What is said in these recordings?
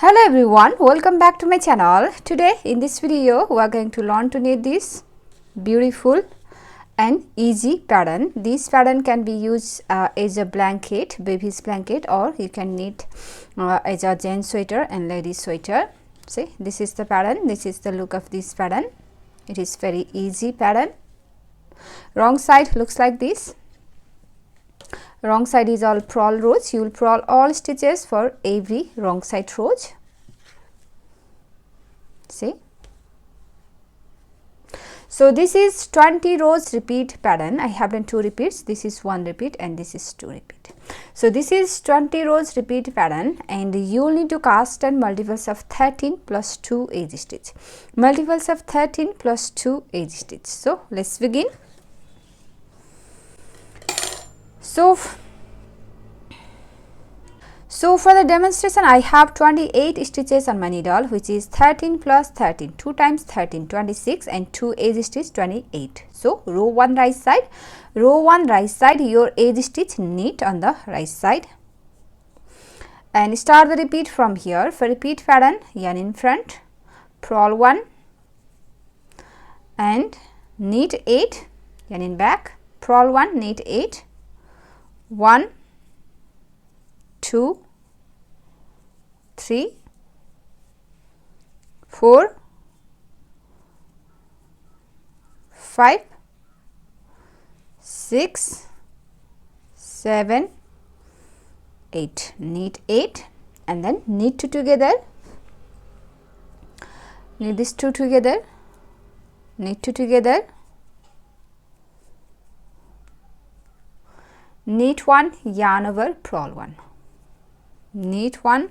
Hello everyone, welcome back to my channel. Today in this video we are going to learn to knit this beautiful and easy pattern. This pattern can be used as a blanket, baby's blanket, or you can knit as a gents sweater and ladies sweater. See, this is the pattern, this is the look of this pattern. It is very easy pattern. Wrong side looks like this. Wrong side is all purl rows. You will purl all stitches for every wrong side rows. See. So this is 20 rows repeat pattern. I have done 2 repeats. This is 1 repeat and this is 2 repeat. So this is 20 rows repeat pattern, and you will need to cast 10 multiples of 13 plus 2 edge stitch. Multiples of 13 plus 2 edge stitch. So let's begin. So for the demonstration, I have 28 stitches on my needle, which is 13 plus 13, 2 times 13, 26, and 2 edge stitch 28. So row 1 right side, your edge stitch knit on the right side, and start the repeat from here. For repeat pattern, yarn in front, purl 1 and knit 8, yarn in back, purl 1, knit 8, 1, 2, 3, 4, 5, 6, 7, 8. Knit 8 and then knit 2 together. Knit these 2 together. Knit 2 together. Knit 1, yarn over, purl 1. Knit 1,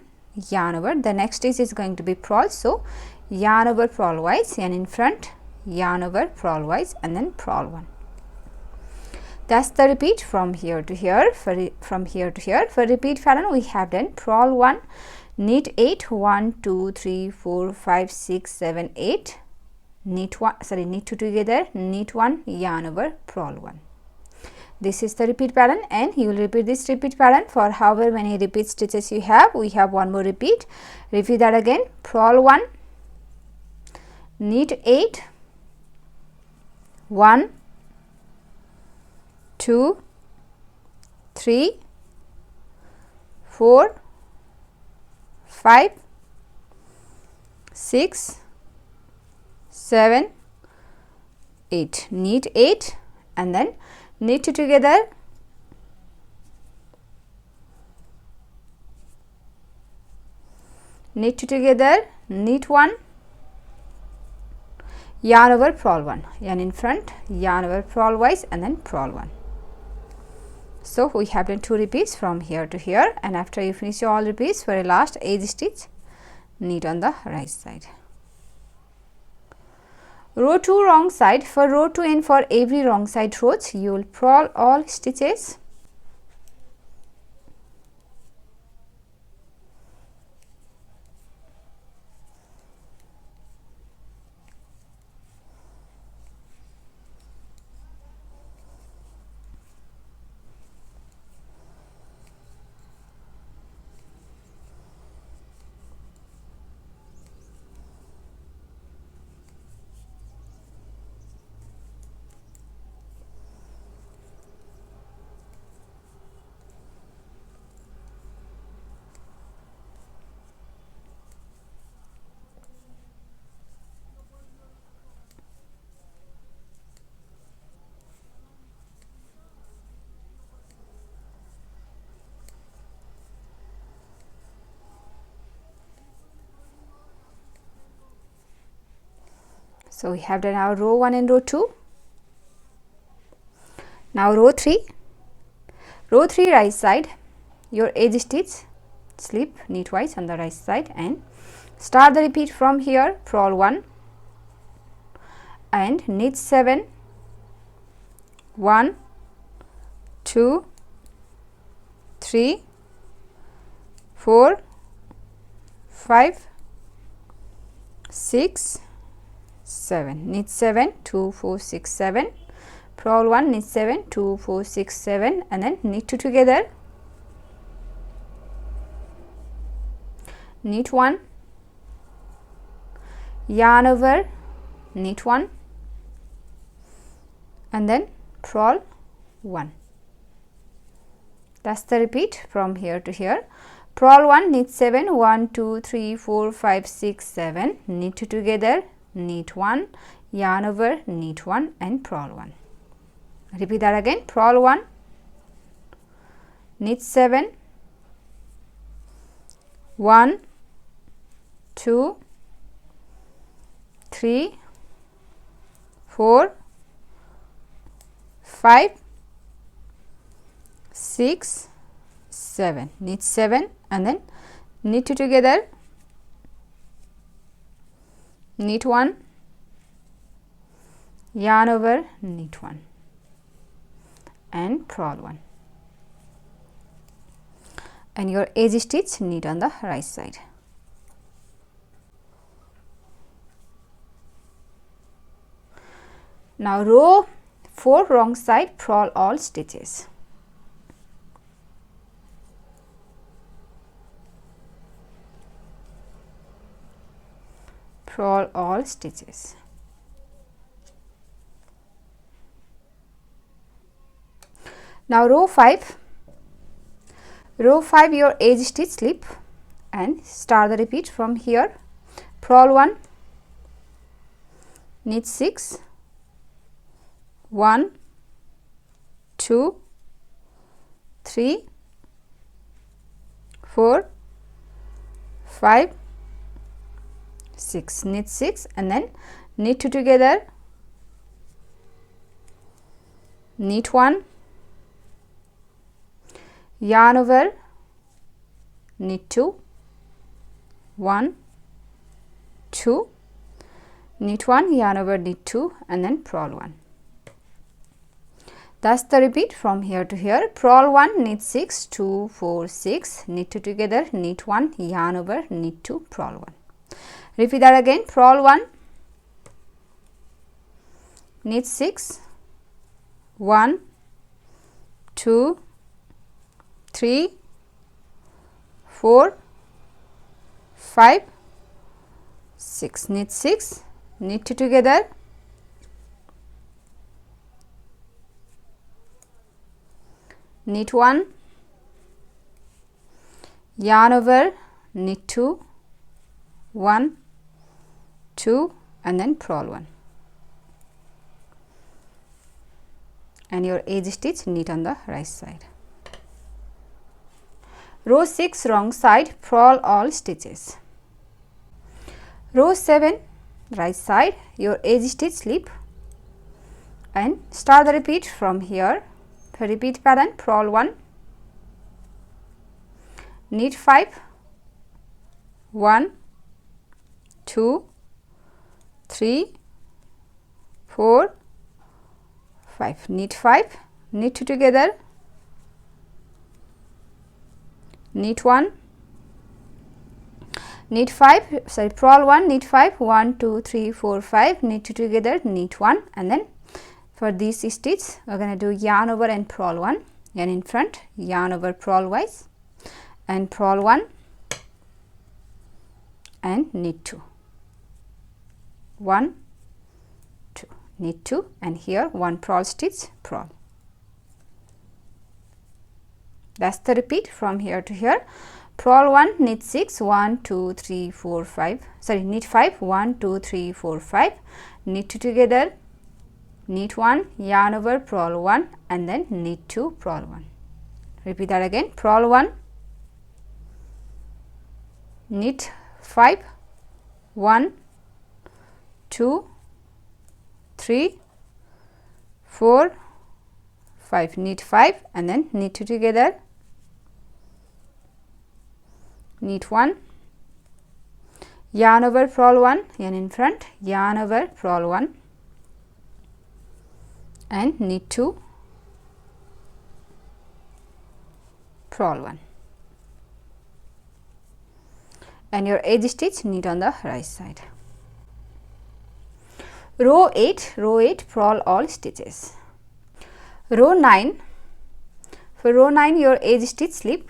yarn over. The next stitch is going to be purl, so yarn over purlwise, yarn in front, yarn over purlwise, and then purl 1. That's the repeat from here to here. From here to here, for repeat pattern we have done purl 1, knit 8, 1, 2, 3, 4, 5, 6, 7, 8. Knit 2 together. Knit 1, yarn over, purl 1. This is the repeat pattern, and you will repeat this repeat pattern for however many repeat stitches you have. We have one more repeat. Repeat that again. Purl 1, knit 8, 1, 2, 3, 4, 5, 6, 7, 8. Knit 8 and then knit 2 together. Knit 2 together. Knit 1, yarn over, purl 1. Yarn in front, yarn over purlwise, and then purl 1. So we have done 2 repeats from here to here, and after you finish all repeats, for a last edge stitch, knit on the right side. Row 2 wrong side. For row 2 and for every wrong side rows, you will purl all stitches. So we have done our row 1 and row 2. Now row 3. Row 3 right side, your edge stitch, slip knitwise on the right side, and start the repeat from here. Purl 1 and knit 7, 1, 2, 3, 4, 5, 6, 7. Knit 7, 2, 4, 6, 7. Purl 1, knit 7, 2, 4, 6, 7, and then knit 2 together. knit 1, yarn over, knit 1, and then purl 1. That's the repeat from here to here. Purl 1, knit 7, 1, 2, 3, 4, 5, 6, 7, knit 2 together, knit 1, yarn over, knit 1 and purl 1. Repeat that again. Purl 1, knit 7, 1, 2, 3, 4, 5, 6, 7, knit 7 and then knit 2 together, knit 1, yarn over, knit 1 and purl 1, and your edge stitch knit on the right side. Now row 4 wrong side, purl all stitches. Purl all stitches. Now row 5 your edge stitch slip and start the repeat from here. Purl 1, knit 6, 1, 2, 3, 4, 5, 6, knit 6 and then knit 2 together, knit 1, yarn over, knit 2, 1, 2, knit 1, yarn over, knit 2 and then purl 1. That's the repeat from here to here. Purl 1, knit 6, 2, 4, 6, knit 2 together, knit 1, yarn over, knit 2, purl 1. Repeat that again. Purl 1, knit 6, 1, 2, 3, 4, 5, 6, knit 6, knit 2 together, knit 1, yarn over, knit 2, 1, 2 and then purl 1, and your edge stitch knit on the right side. Row 6 wrong side, purl all stitches. Row 7 right side, your edge stitch slip and start the repeat from here. The repeat pattern. Purl 1, knit 5, 1, 2, 3, 4, 5, knit 5, knit 2 together, knit 1, knit 5, sorry, purl 1, knit 5, 1, 2, 3, 4, 5, knit 2 together, knit 1 and then for this stitch we are going to do yarn over and purl 1, and in front yarn over purlwise and purl 1 and knit 2, 1, 2, knit 2 and here 1 purl stitch, purl. That's the repeat from here to here. Purl 1, knit 6, 1, 2, 3, 4, 5, sorry, knit 5, 1, 2, 3, 4, 5, knit 2 together, knit 1, yarn over, purl 1 and then knit 2, purl 1. Repeat that again. Purl 1, knit 5, 1, 2, 3, 4, 5, knit 5 and then knit 2 together, knit 1, yarn over, purl 1, and in front yarn over, purl 1 and knit 2, purl 1, and your edge stitch knit on the right side. Row 8 purl all stitches. Row 9, for row 9 your edge stitch slip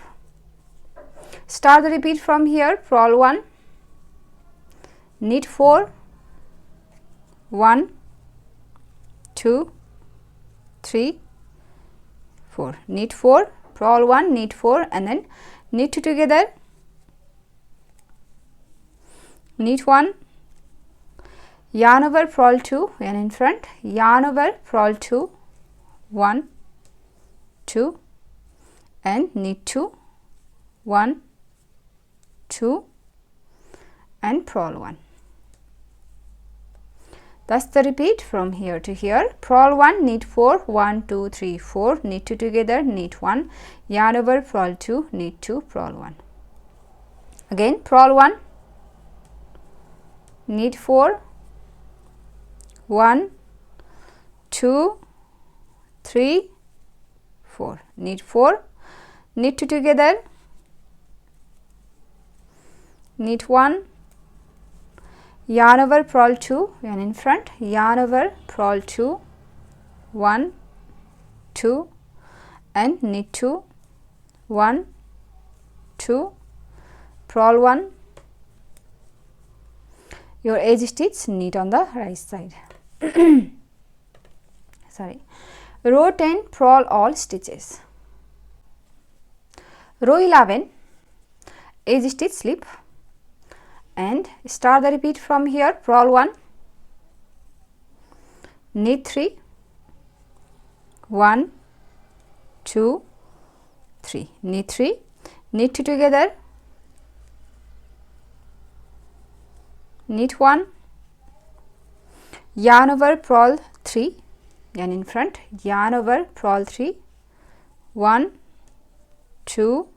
Start the repeat from here. Purl 1, knit 4, 1, 2, 3, 4, knit 4, purl 1, knit 4, and then knit 2 together, knit 1, yarn over, purl 2, and in front, yarn over, purl 2, 1, 2, and knit 2, 1, 2, and purl 1. Thus the repeat from here to here. Purl 1, knit 4, 1, 2, 3, 4, knit 2 together, knit 1, yarn over, purl 2, knit 2, purl 1. Again purl 1, knit 4, 1, 2, 3, 4, knit 4, knit 2 together, knit 1, yarn over, purl 2, and in front, yarn over, purl 2, 1, 2, and knit 2, 1, 2, purl 1. Your edge stitch knit on the right side. Sorry. Row 10, purl all stitches. Row 11, edge stitch slip, and start the repeat from here. Purl 1, knit 3, 1, 2, 3, knit 3, knit 2 together, knit 1, yarn over, purl 3, and in front, yarn over, purl 3, 1, 2,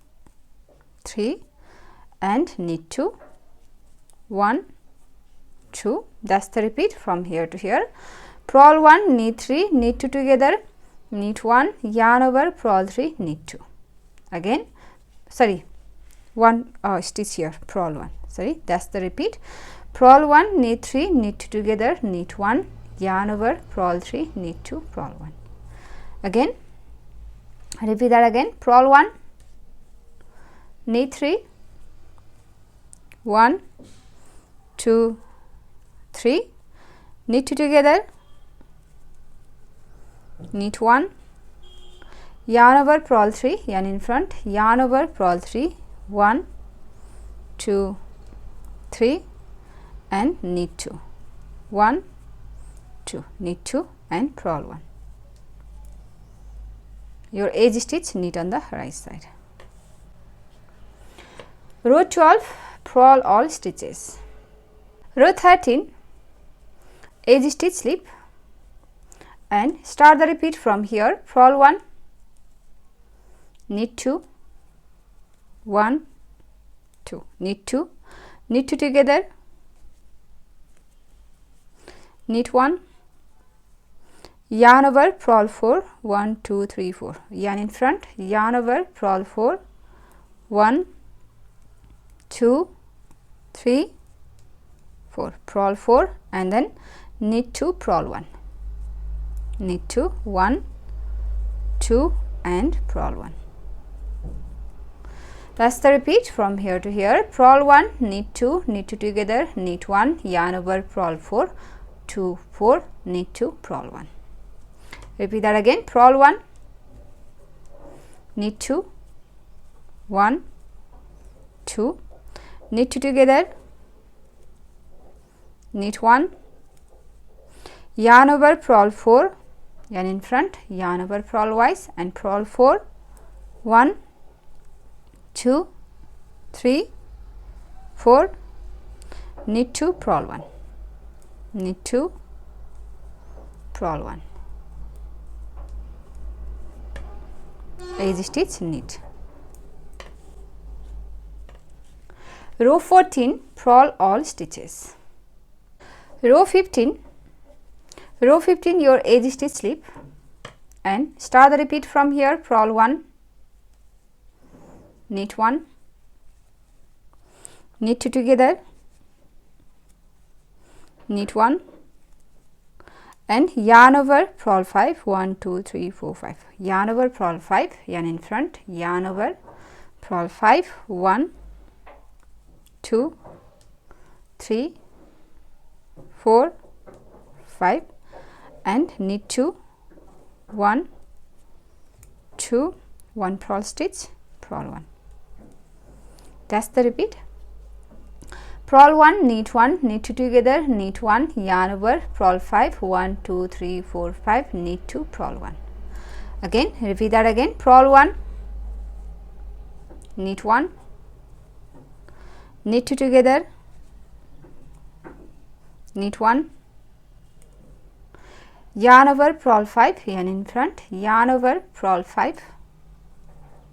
3, and knit 2, 1, 2. That's the repeat from here to here. Purl 1, knit 3, knit 2 together, knit 1, yarn over, purl 3, knit 2. Again, sorry, one stitch here, purl 1. Sorry, that's the repeat. Purl 1, knit 3, knit 2 together, knit 1, yarn over, purl 3, knit 2, purl 1. Again, repeat that again. Purl 1, knit 3, 1, 2, 3, knit 2 together, knit 1, yarn over, purl 3, yarn in front, yarn over, purl 3, 1, 2, 3, and knit 2, 1, 2, knit 2, and purl 1. Your edge stitch knit on the right side. Row 12, purl all stitches. Row 13, edge stitch slip, and start the repeat from here. Purl 1, knit 2, 1, 2, knit 2, knit 2 together, knit 1, yarn over, purl 4, 1, 2, 3, 4, yarn in front, yarn over, purl 4, 1, 2, 3, 4, purl 4, and then knit 2, purl 1, knit 2, 1, 2, and purl 1. That's the repeat from here to here. Purl 1, knit 2, knit 2 together, knit 1, yarn over, purl 4, 2, 4, knit 2, purl 1. Repeat that again. Purl 1, knit 2, 1, 2, knit 2 together, knit 1, yarn over, purl 4, yarn in front, yarn over, purlwise, and purl 4, 1, 2, 3, 4, knit 2, purl 1, knit 2, purl 1, edge stitch knit. Row 14, purl all stitches. Row 15, your edge stitch slip, and start the repeat from here. Purl 1, knit 1, knit 2 together, knit 1, and yarn over, purl 5, 1, 2, 3, 4, 5, yarn over, purl 5, yarn in front, yarn over, purl 5, 1, 2, 3, 4, 5 and knit 2, 1, 2, 1 purl stitch, purl 1. That's the repeat. Purl 1, knit 1, knit 2 together, knit 1, yarn over, purl 5, 1, 2, 3, 4, 5, knit 2, purl 1. Again, repeat that again. Purl 1, knit 1, knit 2 together, knit 1, yarn over, purl 5, yarn in front, yarn over, purl 5,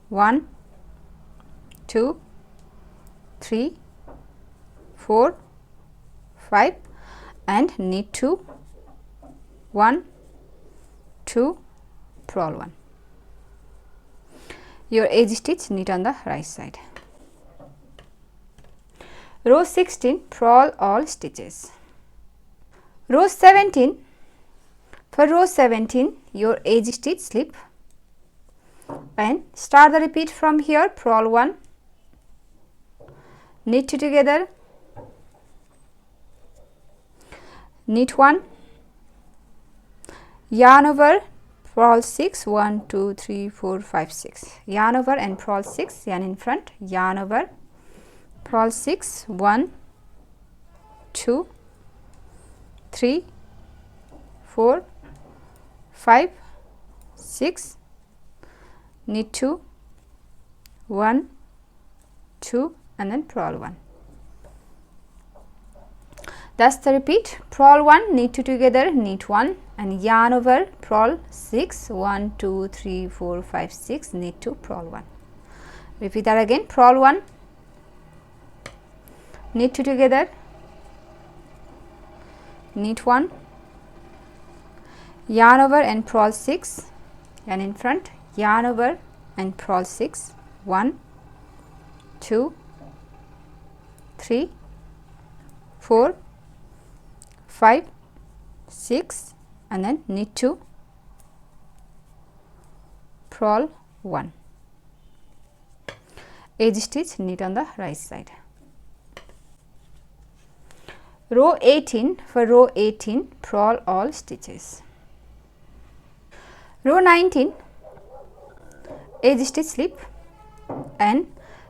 1, 2, 3, 4, 5 and knit 2, 1, 2, purl 1. Your edge stitch knit on the right side. Row 16, purl all stitches. Row 17, for row 17 your edge stitch slip and start the repeat from here. Purl 1, knit 2 together, knit 1, yarn over, purl 6, 1, 2, 3, 4, 5, 6, yarn over and purl 6, yarn in front, yarn over, purl 6, 1, 2, 3, 4, 5, 6, knit 2, 1, 2 and then purl 1. That's the repeat. Purl 1, knit 2 together, knit 1 and yarn over, purl 6, 1, 2, 3, 4, 5, 6, knit 2, purl 1. Repeat that again. Purl 1, knit 2 together, knit 1, yarn over and purl 6, yarn in front, yarn over and purl 6, 1, 2, 3, 4, 5, 6 and then knit 2, purl 1. Edge stitch knit on the right side. Row 18, for row 18 purl all stitches. Row 19, edge stitch slip and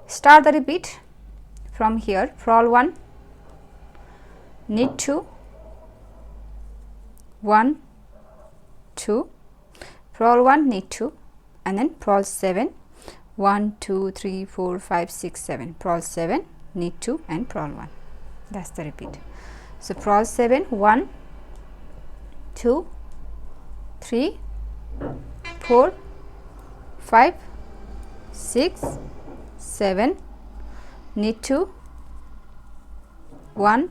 start the repeat from here. Purl 1, knit 2, 1, 2, purl 1, knit 2 and then purl 7, 1, 2, 3, 4, 5, 6, 7, purl 7, knit 2 and purl 1. That's the repeat. So purl 7, 1, 2, 3, 4, 5, 6, 7, knit 2, 1,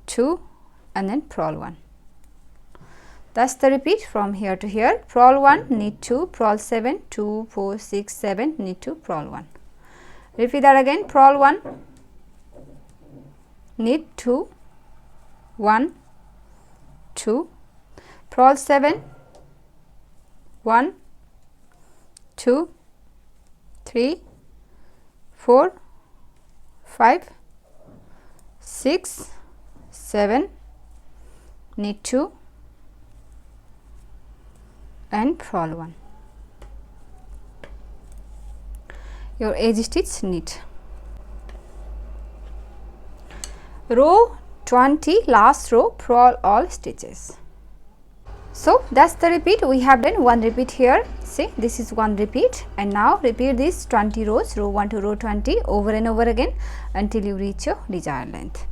2 and then purl 1. That's the repeat from here to here. Purl 1, knit 2, purl 7, 2, 4, 6, 7, knit 2, purl 1. Repeat that again. Purl 1, knit 2, 1, 2, purl 7, 1, 2, 3, 4, 5, 6, 7, knit 2 and purl 1. Your edge stitch knit. Row 20, last row, purl all stitches. So that's the repeat. We have done one repeat here. See, this is one repeat and now repeat these 20 rows, row 1 to row 20 over and over again until you reach your desired length.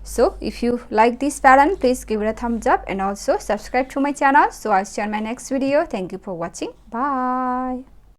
So if you like this pattern, please give it a thumbs up and also subscribe to my channel. So I'll see you on my next video. Thank you for watching. Bye.